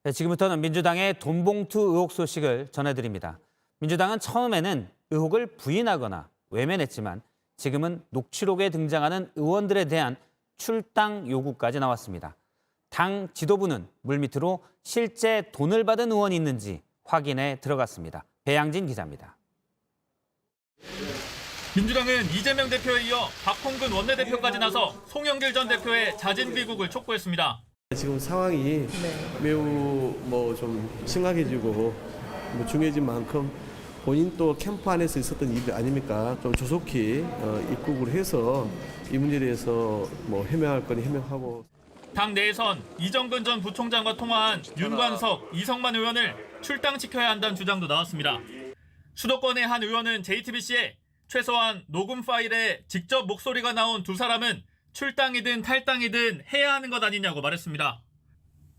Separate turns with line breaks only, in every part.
네, 지금부터는 민주당의 돈봉투 의혹 소식을 전해드립니다. 민주당은 처음에는 의혹을 부인하거나 외면했지만 지금은 녹취록에 등장하는 의원들에 대한 출당 요구까지 나왔습니다. 당 지도부는 물밑으로 실제 돈을 받은 의원이 있는지 확인에 들어갔습니다. 배양진 기자입니다.
민주당은 이재명 대표에 이어 박홍근 원내대표까지 나서 송영길 전 대표의 자진 귀국을 촉구했습니다.
지금 상황이 매우 좀 심각해지고 중요해진 만큼 본인 또 캠프 안에서 있었던 일 아닙니까? 좀 조속히 입국을 해서 이 문제에 대해서 해명할 건 해명하고.
당 내에선 이정근 전 부총장과 통화한 윤관석, 이성만 의원을 출당시켜야 한다는 주장도 나왔습니다. 수도권의 한 의원은 JTBC에 최소한 녹음 파일에 직접 목소리가 나온 두 사람은 출당이든 탈당이든 해야 하는 것 아니냐고 말했습니다.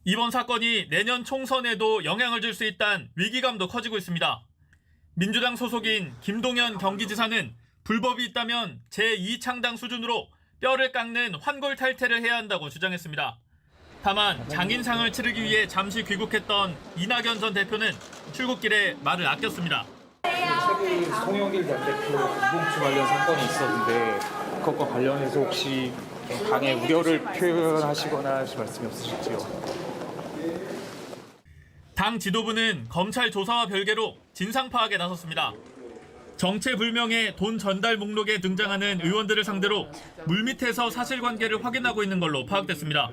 이번 사건이 내년 총선에도 영향을 줄 수 있다는 위기감도 커지고 있습니다. 민주당 소속인 김동연 경기지사는 불법이 있다면 제2창당 수준으로 뼈를 깎는 환골탈태를 해야 한다고 주장했습니다. 다만 장인상을 치르기 위해 잠시 귀국했던 이낙연 전 대표는 출국길에 말을 아꼈습니다.
최근 송영길 전 대표 돈봉투 관련 사건이 있었는데 그것과 관련해서 혹시 당의 우려를 표현하시거나 하실 말씀이 없으실지요?
당 지도부는 검찰 조사와 별개로 진상 파악에 나섰습니다. 정체불명의 돈 전달 목록에 등장하는 의원들을 상대로 물밑에서 사실관계를 확인하고 있는 걸로 파악됐습니다.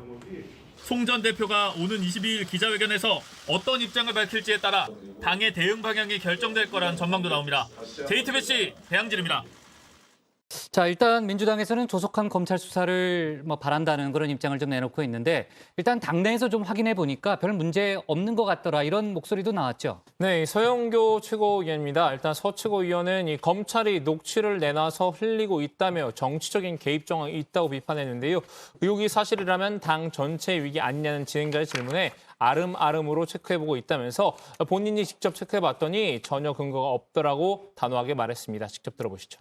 송 전 대표가 오는 22일 기자회견에서 어떤 입장을 밝힐지에 따라 당의 대응 방향이 결정될 거란 전망도 나옵니다. JTBC 배양진입니다.
자, 일단 민주당에서는 조속한 검찰 수사를 바란다는 그런 입장을 좀 내놓고 있는데 일단 당내에서 좀 확인해 보니까 별 문제 없는 것 같더라 이런 목소리도 나왔죠.
네, 서영교 최고위원입니다. 일단 서 최고위원은 이 검찰이 녹취를 내놔서 흘리고 있다며 정치적인 개입 정황이 있다고 비판했는데요. 의혹이 사실이라면 당 전체 위기 아니냐는 진행자의 질문에 아름아름으로 체크해보고 있다면서 본인이 직접 체크해봤더니 전혀 근거가 없더라고 단호하게 말했습니다. 직접 들어보시죠.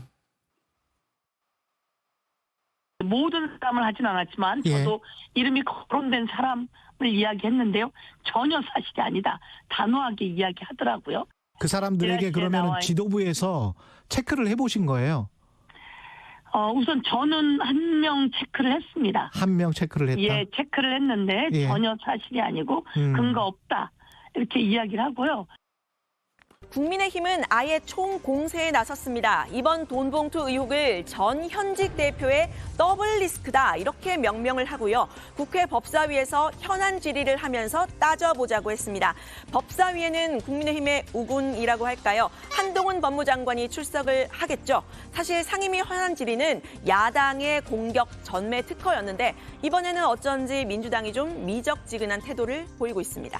모든 사람을 하진 않았지만 저도 이름이 거론된 사람을 이야기했는데요. 전혀 사실이 아니다. 단호하게 이야기하더라고요.
그 사람들에게 그러면 지도부에서 체크를 해보신 거예요?
우선 저는 한 명 체크를 했습니다.
한 명 체크를 했다?
예, 체크를 했는데 전혀 사실이 아니고 근거 없다. 이렇게 이야기를 하고요.
국민의힘은 아예 총공세에 나섰습니다. 이번 돈봉투 의혹을 전 현직 대표의 더블 리스크다 이렇게 명명을 하고요. 국회 법사위에서 현안 질의를 하면서 따져보자고 했습니다. 법사위에는 국민의힘의 우군이라고 할까요? 한동훈 법무장관이 출석을 하겠죠. 사실 상임위 현안 질의는 야당의 공격 전매 특허였는데 이번에는 어쩐지 민주당이 좀 미적지근한 태도를 보이고 있습니다.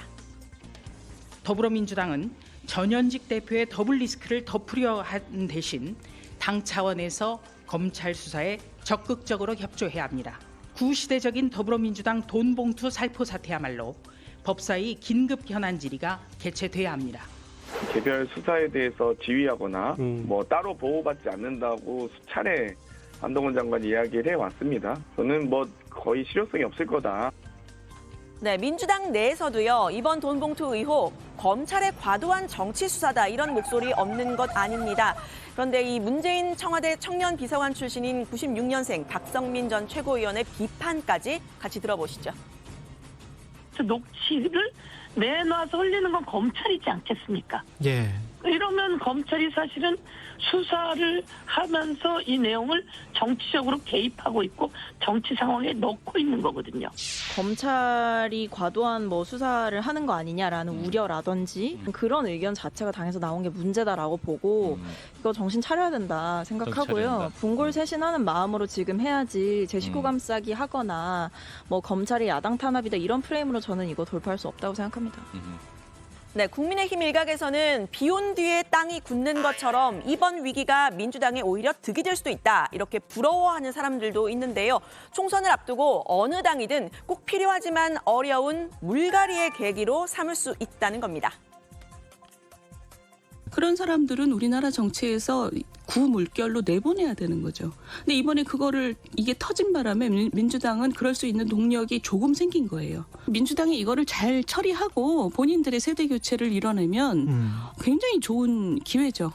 더불어민주당은 전현직 대표의 더블 리스크를 덮으려 한 대신 당 차원에서 검찰 수사에 적극적으로 협조해야 합니다. 구시대적인 더불어민주당 돈봉투 살포 사태야말로 법사위 긴급 현안 질의가 개최돼야 합니다.
개별 수사에 대해서 지휘하거나 따로 보호받지 않는다고 수차례 한동훈 장관이 이야기를 해왔습니다. 저는 거의 실효성이 없을 거다.
네, 민주당 내에서도요. 이번 돈봉투 의혹 검찰의 과도한 정치 수사다 이런 목소리 없는 것 아닙니다. 그런데 이 문재인 청와대 청년 비서관 출신인 96년생 박성민 전 최고위원의 비판까지 같이 들어보시죠.
녹취를 내놔서 흘리는 건 검찰이지 않겠습니까?
예.
이러면 검찰이 사실은 수사를 하면서 이 내용을 정치적으로 개입하고 있고 정치 상황에 넣고 있는 거거든요.
검찰이 과도한 수사를 하는 거 아니냐라는 우려라든지 그런 의견 자체가 당에서 나온 게 문제다라고 보고 이거 정신 차려야 된다 생각하고요. 분골쇄신하는 마음으로 지금 해야지 제 식구 감싸기 하거나 검찰이 야당 탄압이다 이런 프레임으로 저는 이거 돌파할 수 없다고 생각합니다.
네, 국민의힘 일각에서는 비온 뒤에 땅이 굳는 것처럼 이번 위기가 민주당에 오히려 득이 될 수도 있다. 이렇게 부러워하는 사람들도 있는데요. 총선을 앞두고 어느 당이든 꼭 필요하지만 어려운 물갈이의 계기로 삼을 수 있다는 겁니다.
그런 사람들은 우리나라 정치에서 구물결로 내보내야 되는 거죠. 근데 이번에 이게 터진 바람에 민주당은 그럴 수 있는 동력이 조금 생긴 거예요. 민주당이 이거를 잘 처리하고 본인들의 세대 교체를 이뤄내면 굉장히 좋은 기회죠.